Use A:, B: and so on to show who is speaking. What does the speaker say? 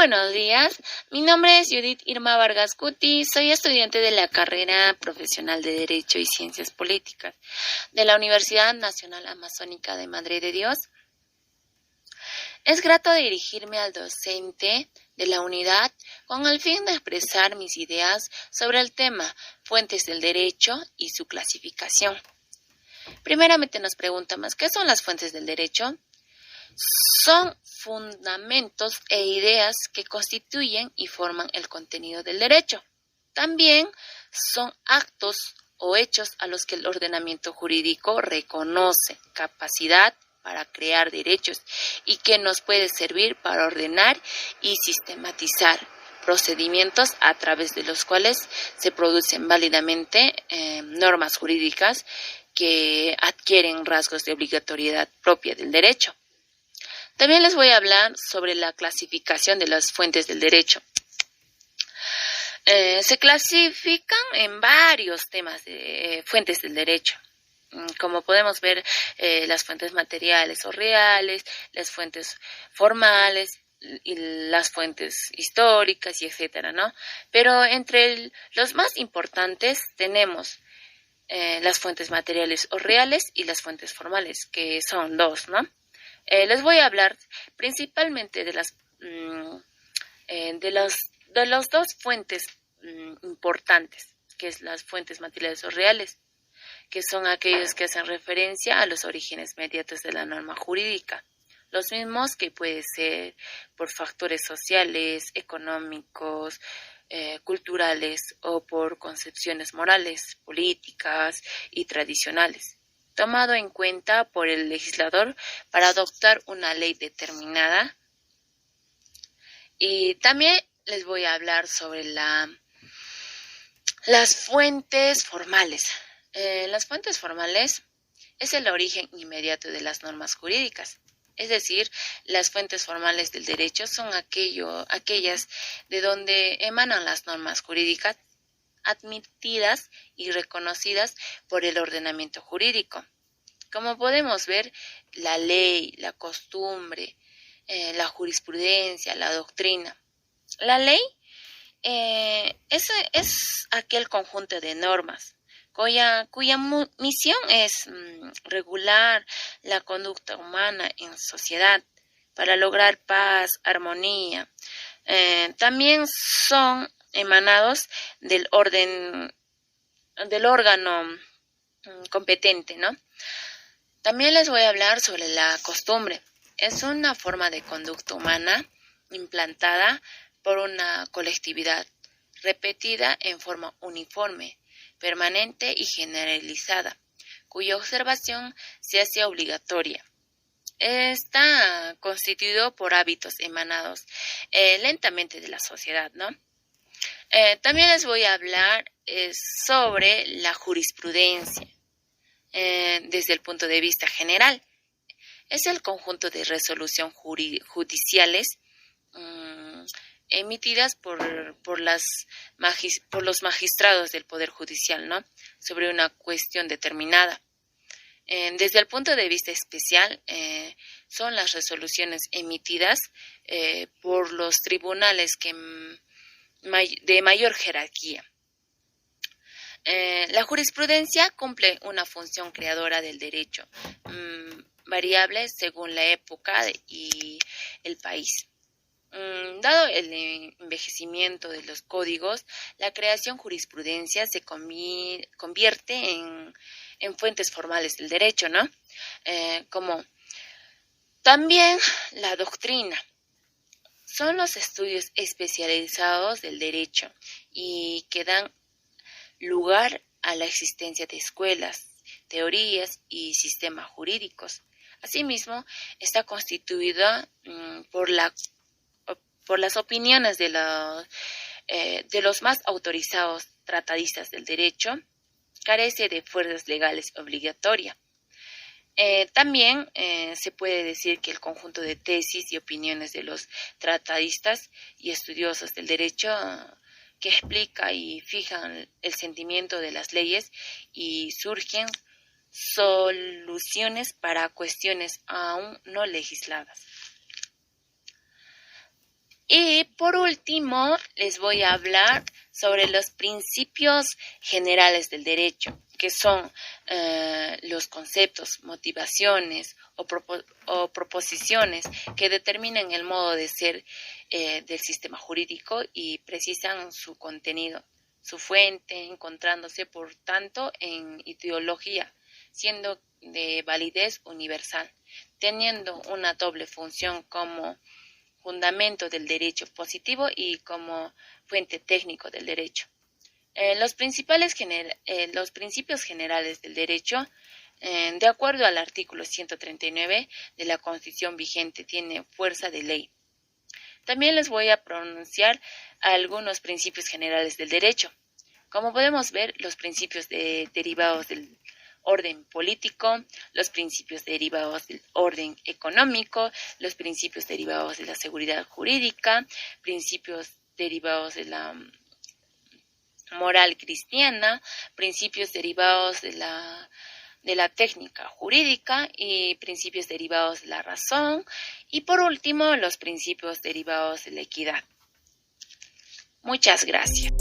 A: buenos días, mi nombre es Judith Irma Vargas Cuti, soy estudiante de la carrera profesional de Derecho y Ciencias Políticas de la Universidad Nacional Amazónica de Madre de Dios. Es grato dirigirme al docente de la unidad con el fin de expresar mis ideas sobre el tema fuentes del derecho y su clasificación. Primeramente nos preguntamos, ¿qué son las fuentes del derecho? Son fundamentos e ideas que constituyen y forman el contenido del derecho. También son actos o hechos a los que el ordenamiento jurídico reconoce capacidad para crear derechos y que nos puede servir para ordenar y sistematizar procedimientos a través de los cuales se producen válidamente normas jurídicas que adquieren rasgos de obligatoriedad propia del derecho. También les voy a hablar sobre la clasificación de las fuentes del derecho. Se clasifican en varios temas de fuentes del derecho. Como podemos ver, las fuentes materiales o reales, las fuentes formales y las fuentes históricas y etcétera, ¿no? Pero entre los más importantes tenemos las fuentes materiales o reales y las fuentes formales, que son dos, ¿no? Les voy a hablar principalmente de las dos fuentes importantes, que es las fuentes materiales o reales, que son aquellos que hacen referencia a los orígenes inmediatos de la norma jurídica, los mismos que puede ser por factores sociales, económicos, culturales o por concepciones morales, políticas y tradicionales, tomado en cuenta por el legislador para adoptar una ley determinada. Y también les voy a hablar sobre las fuentes formales. Las fuentes formales es el origen inmediato de las normas jurídicas. Es decir, las fuentes formales del derecho son aquellas de donde emanan las normas jurídicas admitidas y reconocidas por el ordenamiento jurídico. Como podemos ver, la ley, la costumbre, la jurisprudencia, la doctrina. La ley es aquel conjunto de normas cuya misión es regular la conducta humana en sociedad para lograr paz, armonía. También son emanados del órgano competente, ¿no? También les voy a hablar sobre la costumbre. Es una forma de conducta humana implantada por una colectividad, repetida en forma uniforme, permanente y generalizada, cuya observación se hace obligatoria. Está constituido por hábitos emanados lentamente de la sociedad, ¿no? También les voy a hablar sobre la jurisprudencia desde el punto de vista general. Es el conjunto de resoluciones judiciales emitidas por los magistrados del Poder Judicial, ¿no?, sobre una cuestión determinada. Desde el punto de vista especial, son las resoluciones emitidas por los tribunales de mayor jerarquía. La jurisprudencia cumple una función creadora del derecho, variable según la época y el país. Dado el envejecimiento de los códigos, la creación jurisprudencia se convierte en fuentes formales del derecho, ¿no? Como también la doctrina. Son los estudios especializados del derecho y que dan lugar a la existencia de escuelas, teorías y sistemas jurídicos. Asimismo, está constituida por las opiniones de los más autorizados tratadistas del derecho. Carece de fuerzas legales obligatorias. También se puede decir que el conjunto de tesis y opiniones de los tratadistas y estudiosos del derecho que explica y fijan el sentimiento de las leyes y surgen soluciones para cuestiones aún no legisladas. Y por último, les voy a hablar sobre los principios generales del derecho, que son los conceptos, motivaciones o proposiciones que determinan el modo de ser del sistema jurídico y precisan su contenido, su fuente, encontrándose por tanto en ideología, siendo de validez universal, teniendo una doble función como fundamento del derecho positivo y como fuente técnico del derecho. Los principios generales del derecho, de acuerdo al artículo 139 de la Constitución vigente, tiene fuerza de ley. También les voy a pronunciar algunos principios generales del derecho. Como podemos ver, los principios derivados del orden político, los principios derivados del orden económico, los principios derivados de la seguridad jurídica, principios derivados de la moral cristiana, principios derivados de la técnica jurídica y principios derivados de la razón y por último los principios derivados de la equidad. Muchas gracias.